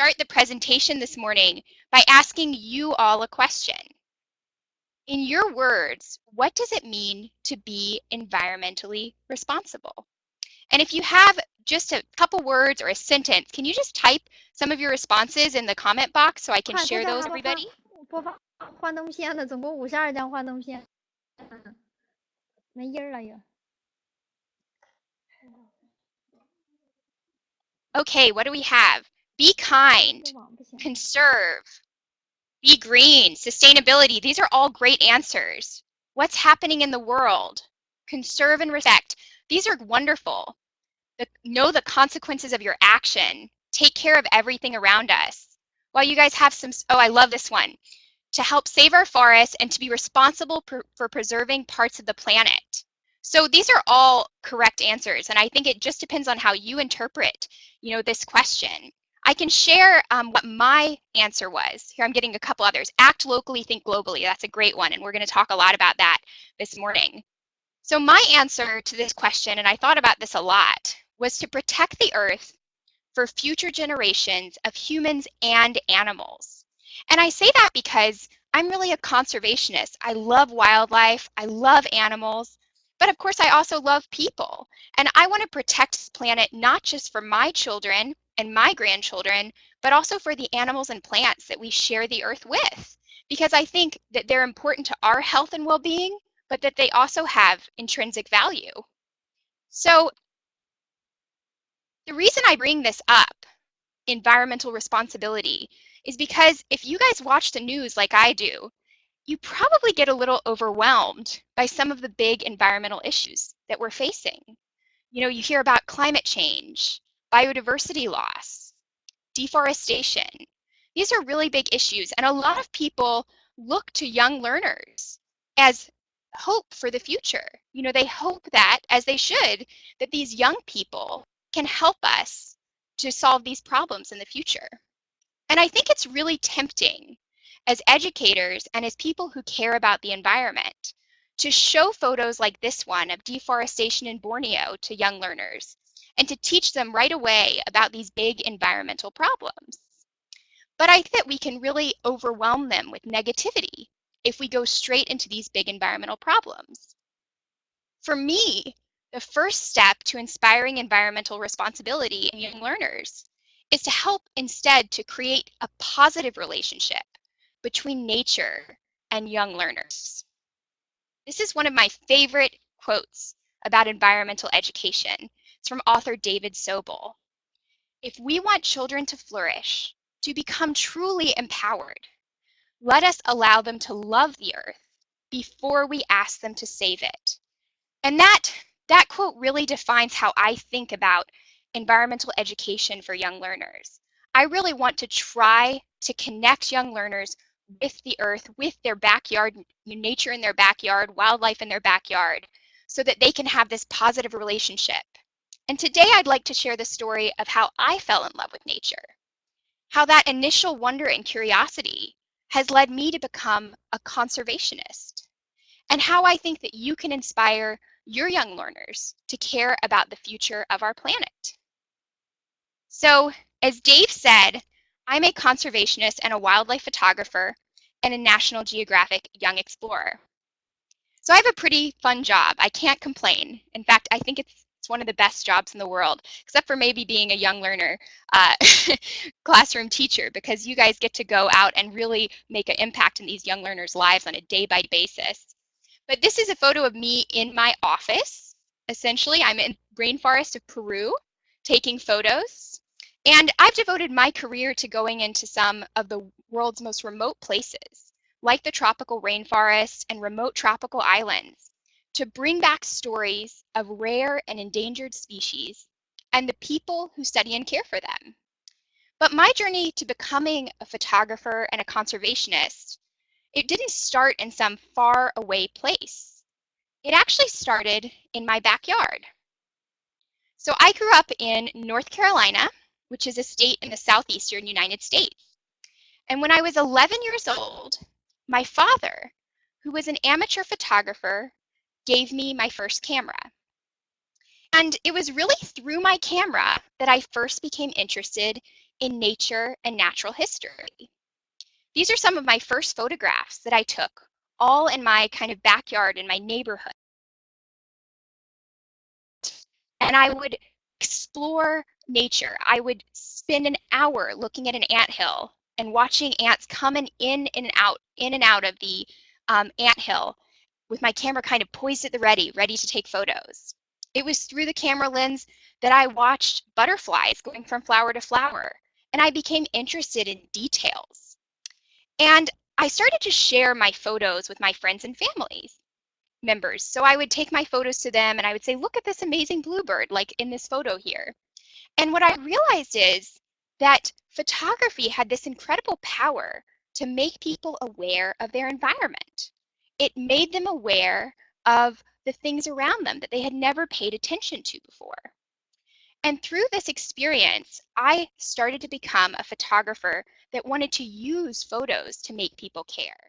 start the presentation this morning by asking you all a question. In your words, what does it mean to be environmentally responsible? And if you have just a couple words or a sentence, can you just type some of your responses in the comment box so I can share those with everybody? 播放幻灯片的，总共52张幻灯片，没音儿了也。Okay, what do we have? Be kind, conserve, be green, sustainability. These are all great answers. What's happening in the world? Conserve and respect. These are wonderful. Know the consequences of your action. Take care of everything around us. While you guys have some, oh, I love this one. To help save our forests and to be responsible for preserving parts of the planet. So these are all correct answers, and I think it just depends on how you interpret, this question. I can share what my answer was. Here I'm getting a couple others. Act locally, think globally. That's a great one, and we're going to talk a lot about that this morning. So my answer to this question, and I thought about this a lot, was to protect the Earth for future generations of humans and animals. And I say that because I'm really a conservationist. I love wildlife, I love animals, but of course I also love people. And I want to protect this planet not just for my children and my grandchildren, but also for the animals and plants that we share the Earth with. Because I think that they're important to our health and well-being, but that they also have intrinsic value. So the reason I bring this up, environmental responsibility, is because if you guys watch the news like I do, you probably get a little overwhelmed by some of the big environmental issues that we're facing. You hear about climate change, biodiversity loss, deforestation. These are really big issues, and a lot of people look to young learners as hope for the future. They hope that, as they should, that these young people can help us to solve these problems in the future. And I think it's really tempting as educators and as people who care about the environment to show photos like this one of deforestation in Borneo to young learners and to teach them right away about these big environmental problems. But I think that we can really overwhelm them with negativity if we go straight into these big environmental problems. For me, the first step to inspiring environmental responsibility in young learners is to help instead to create a positive relationship between nature and young learners. This is one of my favorite quotes about environmental education. It's from author David Sobel. If we want children to flourish, to become truly empowered, let us allow them to love the earth before we ask them to save it. And that quote really defines how I think about environmental education for young learners. I really want to try to connect young learners with the earth, with their backyard, nature in their backyard, wildlife in their backyard, so that they can have this positive relationship. And today I'd like to share the story of how I fell in love with nature, how that initial wonder and curiosity has led me to become a conservationist, and how I think that you can inspire your young learners to care about the future of our planet. So, as Dave said, I'm a conservationist and a wildlife photographer and a National Geographic Young Explorer. So I have a pretty fun job. I can't complain. In fact, I think it's one of the best jobs in the world, except for maybe being a young learner classroom teacher, because you guys get to go out and really make an impact in these young learners' lives on a day-by-day basis. But this is a photo of me in my office. Essentially, I'm in the rainforest of Peru taking photos. And I've devoted my career to going into some of the world's most remote places, like the tropical rainforest and remote tropical islands, to bring back stories of rare and endangered species and the people who study and care for them. But my journey to becoming a photographer and a conservationist, it didn't start in some far away place. It actually started in my backyard. So I grew up in North Carolina, which is a state in the southeastern United States. And when I was 11 years old, my father, who was an amateur photographer, gave me my first camera. And it was really through my camera that I first became interested in nature and natural history. These are some of my first photographs that I took, all in my kind of backyard in my neighborhood. And I would explore nature. I would spend an hour looking at an anthill and watching ants coming in and out of the anthill with my camera kind of poised at the ready to take photos. It was through the camera lens that I watched butterflies going from flower to flower, and I became interested in details. And I started to share my photos with my friends and family members. So I would take my photos to them and I would say, look at this amazing bluebird, like in this photo here. And what I realized is that photography had this incredible power to make people aware of their environment. It made them aware of the things around them that they had never paid attention to before. And through this experience, I started to become a photographer that wanted to use photos to make people care.